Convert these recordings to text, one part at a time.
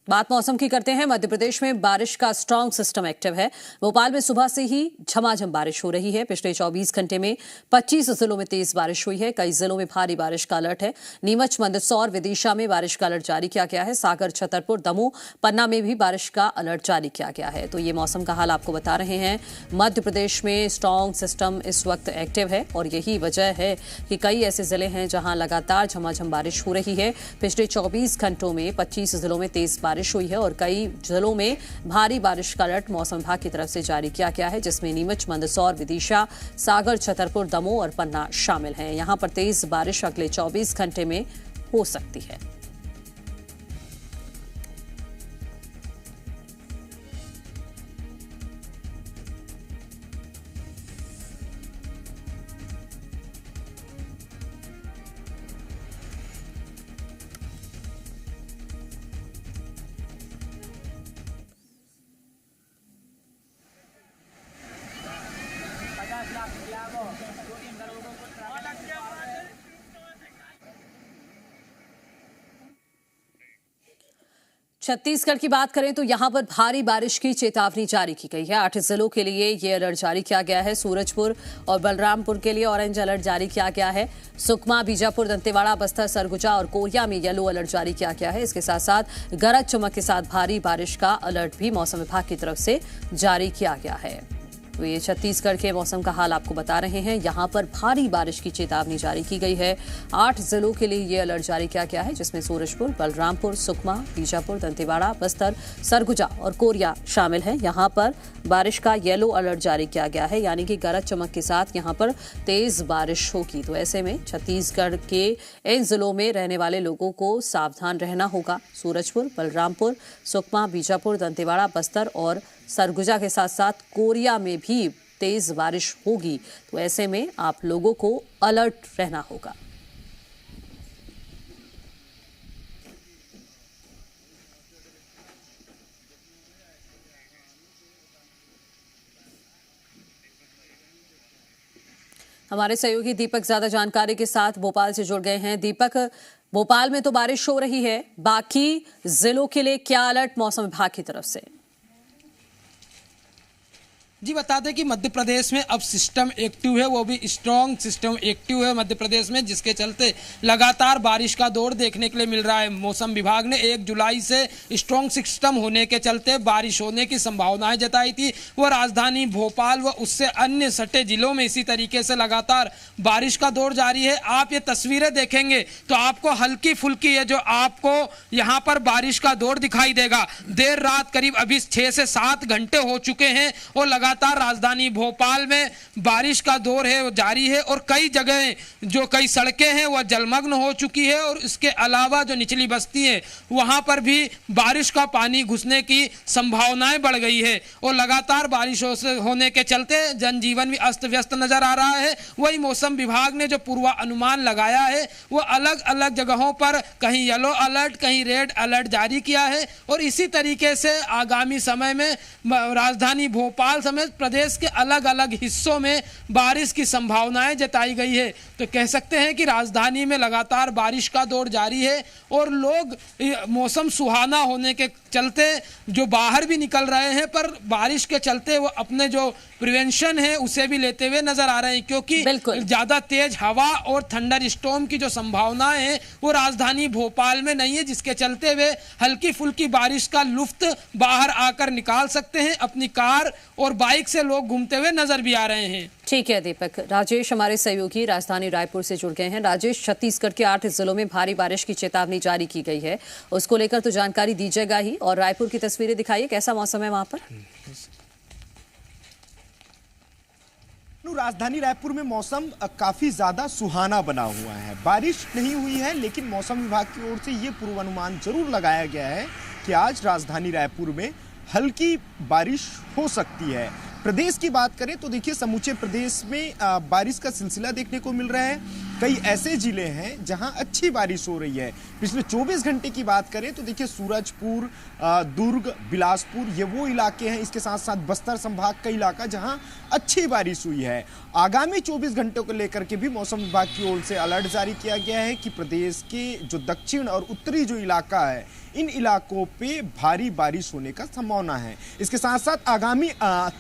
बात मौसम की करते हैं। मध्य प्रदेश में बारिश का स्ट्रांग सिस्टम एक्टिव है। भोपाल में सुबह से ही झमाझम बारिश हो रही है। पिछले 24 घंटे में 25 जिलों में तेज बारिश हुई है। कई जिलों में भारी बारिश का अलर्ट है। नीमच, मंदसौर, विदिशा में बारिश का अलर्ट जारी किया गया है। सागर, छतरपुर, दमोह, पन्ना में भी बारिश का अलर्ट जारी किया गया है। तो ये मौसम का हाल आपको बता रहे हैं। मध्य प्रदेश में स्ट्रांग सिस्टम इस वक्त एक्टिव है और यही वजह है कि कई ऐसे जिले हैं जहां लगातार झमाझम बारिश हो रही है। पिछले 24 घंटों में 25 जिलों में तेज बारिश हुई है और कई जिलों में भारी बारिश का अलर्ट मौसम विभाग की तरफ से जारी किया गया है, जिसमें नीमच, मंदसौर, विदिशा, सागर, छतरपुर, दमोह और पन्ना शामिल हैं। यहां पर तेज बारिश अगले 24 घंटे में हो सकती है। छत्तीसगढ़ की बात करें तो यहां पर भारी बारिश की चेतावनी जारी की गई है। 8 जिलों के लिए ये अलर्ट जारी किया गया है। सूरजपुर और बलरामपुर के लिए ऑरेंज अलर्ट जारी किया गया है। सुकमा, बीजापुर, दंतेवाड़ा, बस्तर, सरगुजा और कोरिया में येलो अलर्ट जारी किया गया है। इसके साथ साथ गरज चमक के साथ भारी बारिश का अलर्ट भी मौसम विभाग की तरफ से जारी किया गया है। तो ये छत्तीसगढ़ के मौसम का हाल आपको बता रहे हैं। यहां पर भारी बारिश की चेतावनी जारी की गई है। 8 जिलों के लिए ये अलर्ट जारी किया गया है, जिसमें सूरजपुर, बलरामपुर, सुकमा, बीजापुर, दंतेवाड़ा, बस्तर, सरगुजा और कोरिया शामिल हैं। यहां पर बारिश का येलो अलर्ट जारी किया गया है, यानी कि गरज चमक के साथ यहां पर तेज बारिश होगी। तो ऐसे में छत्तीसगढ़ के इन जिलों में रहने वाले लोगों को सावधान रहना होगा। सूरजपुर, बलरामपुर, सुकमा, बीजापुर, दंतेवाड़ा, बस्तर और सरगुजा के साथ साथ कोरिया में भी तेज बारिश होगी। तो ऐसे में आप लोगों को अलर्ट रहना होगा। हमारे सहयोगी दीपक ज्यादा जानकारी के साथ भोपाल से जुड़ गए हैं। दीपक, भोपाल में तो बारिश हो रही है, बाकी जिलों के लिए क्या अलर्ट मौसम विभाग की तरफ से? जी बता दें कि मध्य प्रदेश में अब सिस्टम एक्टिव है, वो भी स्ट्रॉन्ग सिस्टम एक्टिव है मध्य प्रदेश में, जिसके चलते लगातार बारिश का दौर देखने के लिए मिल रहा है। मौसम विभाग ने 1 जुलाई से स्ट्रॉन्ग सिस्टम होने के चलते बारिश होने की संभावनाएं जताई थी। वो राजधानी भोपाल व उससे अन्य सटे जिलों में इसी तरीके से लगातार बारिश का दौर जारी है। आप ये तस्वीरें देखेंगे तो आपको हल्की फुल्की ये जो आपको यहाँ पर बारिश का दौर दिखाई देगा। देर रात करीब अभी 6 से 7 घंटे हो चुके हैं और लगातार राजधानी भोपाल में बारिश का दौर है वो जारी है और कई जगह जो कई सड़कें हैं वह जलमग्न हो चुकी है और इसके अलावा जो निचली बस्ती है वहां पर भी बारिश का पानी घुसने की संभावनाएं बढ़ गई है और लगातार बारिश होने के चलते जनजीवन भी अस्त व्यस्त नजर आ रहा है। वही मौसम विभाग ने जो पूर्वानुमान लगाया है वो अलग अलग जगहों पर कहीं येलो अलर्ट, कहीं रेड अलर्ट जारी किया है और इसी तरीके से आगामी समय में राजधानी भोपाल समेत प्रदेश के अलग अलग हिस्सों में बारिश की संभावनाएं जताई गई है। तो कह सकते हैं कि राजधानी में लगातार बारिश का दौर जारी है और लोग मौसम सुहाना होने के चलते जो बाहर भी निकल रहे हैं, पर बारिश के चलते वो अपने जो प्रिवेंशन है उसे भी लेते हुए नजर आ रहे हैं, क्योंकि ज्यादा तेज हवा और थंडर स्टॉर्म की जो संभावनाएं हैं वो राजधानी भोपाल में नहीं है, जिसके चलते वे हल्की फुल्की बारिश का लुफ्त बाहर आकर निकाल सकते हैं। अपनी कार और बाइक से लोग घूमते हुए नजर भी आ रहे हैं। ठीक है दीपक। राजेश हमारे सहयोगी राजधानी रायपुर से जुड़ गए हैं। राजेश, छत्तीसगढ़ के 8 जिलों में भारी बारिश की चेतावनी जारी की गई है, उसको लेकर तो जानकारी दीजिएगा ही और रायपुर की तस्वीरें दिखाइए, कैसा मौसम है वहां पर? राजधानी रायपुर में मौसम काफी ज्यादा सुहाना बना हुआ है। बारिश नहीं हुई है, लेकिन मौसम विभाग की ओर से ये पूर्वानुमान जरूर लगाया गया है कि आज राजधानी रायपुर में हल्की बारिश हो सकती है। प्रदेश की बात करें तो देखिए समूचे प्रदेश में बारिश का सिलसिला देखने को मिल रहा है। कई ऐसे जिले हैं जहां अच्छी बारिश हो रही है। पिछले 24 घंटे की बात करें तो देखिए सूरजपुर, दुर्ग, बिलासपुर ये वो इलाके हैं, इसके साथ साथ बस्तर संभाग का इलाका जहां अच्छी बारिश हुई है। आगामी 24 घंटों को लेकर के भी मौसम विभाग की ओर से अलर्ट जारी किया गया है कि प्रदेश के जो दक्षिण और उत्तरी जो इलाका है इन इलाकों पे भारी बारिश होने का संभावना है। इसके साथ साथ आगामी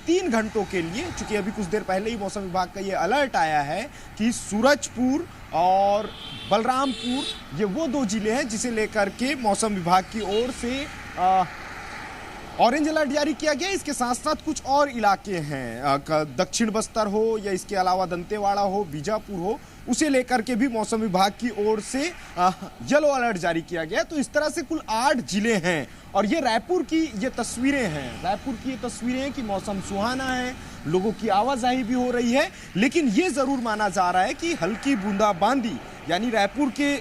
3 घंटों के लिए, चूंकि अभी कुछ देर पहले ही मौसम विभाग का ये अलर्ट आया है कि सूरजपुर और बलरामपुर ये वो 2 जिले हैं जिसे लेकर के मौसम विभाग की ओर से ऑरेंज अलर्ट जारी किया गया। इसके साथ साथ कुछ और इलाके हैं, दक्षिण बस्तर हो या इसके अलावा दंतेवाड़ा हो, बीजापुर हो, उसे लेकर के भी मौसम विभाग की ओर से येलो अलर्ट जारी किया गया। तो इस तरह से कुल 8 जिले हैं और ये रायपुर की ये तस्वीरें हैं। रायपुर की ये तस्वीरें हैं कि मौसम सुहाना है, लोगों की आवाजाही भी हो रही है, लेकिन ये जरूर माना जा रहा है कि हल्की बूंदाबांदी, यानी रायपुर के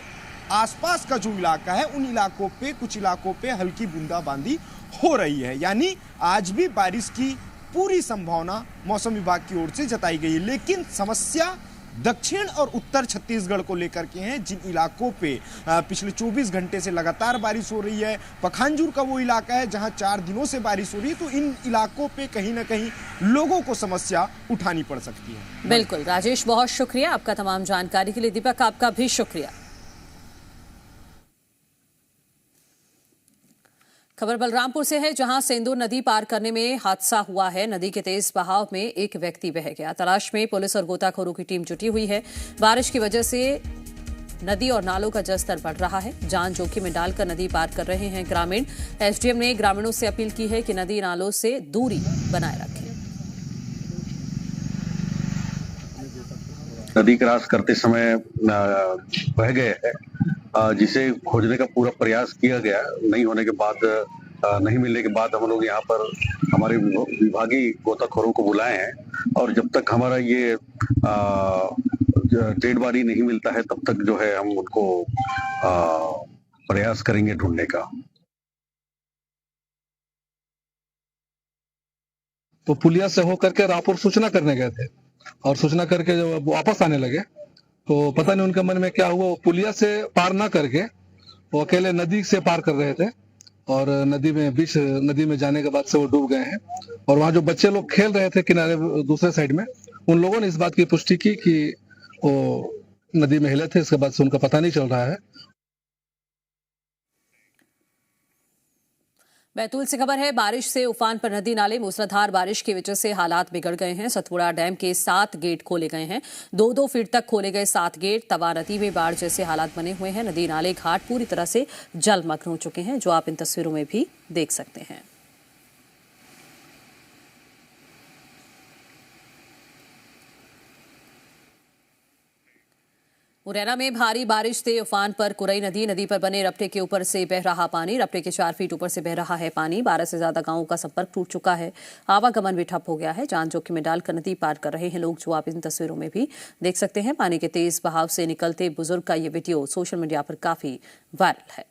आसपास का जो इलाका है उन इलाकों पे, कुछ इलाकों पे हल्की बूंदाबांदी हो रही है। यानी आज भी बारिश की पूरी संभावना मौसम विभाग की ओर से जताई गई है। लेकिन समस्या दक्षिण और उत्तर छत्तीसगढ़ को लेकर के हैं, जिन इलाकों पे पिछले 24 घंटे से लगातार बारिश हो रही है। पखांजूर का वो इलाका है जहां 4 दिनों से बारिश हो रही है, तो इन इलाकों पे कहीं ना कहीं लोगों को समस्या उठानी पड़ सकती है। बिल्कुल राजेश, बहुत शुक्रिया आपका तमाम जानकारी के लिए। दीपक, आपका भी शुक्रिया। खबर बलरामपुर से है, जहां सेंदूर नदी पार करने में हादसा हुआ है। नदी के तेज बहाव में एक व्यक्ति बह गया। तलाश में पुलिस और गोताखोरों की टीम जुटी हुई है। बारिश की वजह से नदी और नालों का जलस्तर बढ़ रहा है। जान जोखिम में डालकर नदी पार कर रहे हैं ग्रामीण। एसडीएम ने ग्रामीणों से अपील की है कि नदी नालों से दूरी बनाए रखें। नदी क्रॉस करते समय बह गए हैं, जिसे खोजने का पूरा प्रयास किया गया। नहीं होने के बाद, नहीं मिलने के बाद हम लोग यहाँ पर हमारे विभागीय गोताखोरों को बुलाए हैं और जब तक हमारा ये डेड बॉडी नहीं मिलता है तब तक जो है हम उनको प्रयास करेंगे ढूंढने का। तो पुलिया से होकर के रायपुर सूचना करने गए थे और सूचना करके जब वापस आने लगे तो पता नहीं उनके मन में क्या हुआ, वो पुलिया से पार ना करके वो अकेले नदी से पार कर रहे थे और बीच नदी में जाने के बाद से वो डूब गए हैं। और वहाँ जो बच्चे लोग खेल रहे थे किनारे दूसरे साइड में, उन लोगों ने इस बात की पुष्टि की कि वो नदी में हिले थे। इसके बाद से उनका पता नहीं चल रहा है। बैतूल से खबर है, बारिश से उफान पर नदी नाले। मूसलाधार बारिश की वजह से हालात बिगड़ गए हैं। सतपुड़ा डैम के 7 गेट खोले गए हैं। 2-2 फीट तक खोले गए 7 गेट। तवा नदी में बाढ़ जैसे हालात बने हुए हैं। नदी नाले घाट पूरी तरह से जलमग्न हो चुके हैं, जो आप इन तस्वीरों में भी देख सकते हैं। मुरैना में भारी बारिश से उफान पर कुरई नदी पर बने रपटे के ऊपर से बह रहा पानी। रपटे के 4 फीट ऊपर से बह रहा है पानी। 12 से ज्यादा गांवों का संपर्क टूट चुका है। आवागमन भी ठप हो गया है। जान जोखिम में डालकर नदी पार कर रहे हैं लोग, जो आप इन तस्वीरों में भी देख सकते हैं। पानी के तेज बहाव से निकलते बुजुर्ग का ये वीडियो सोशल मीडिया पर काफी वायरल है।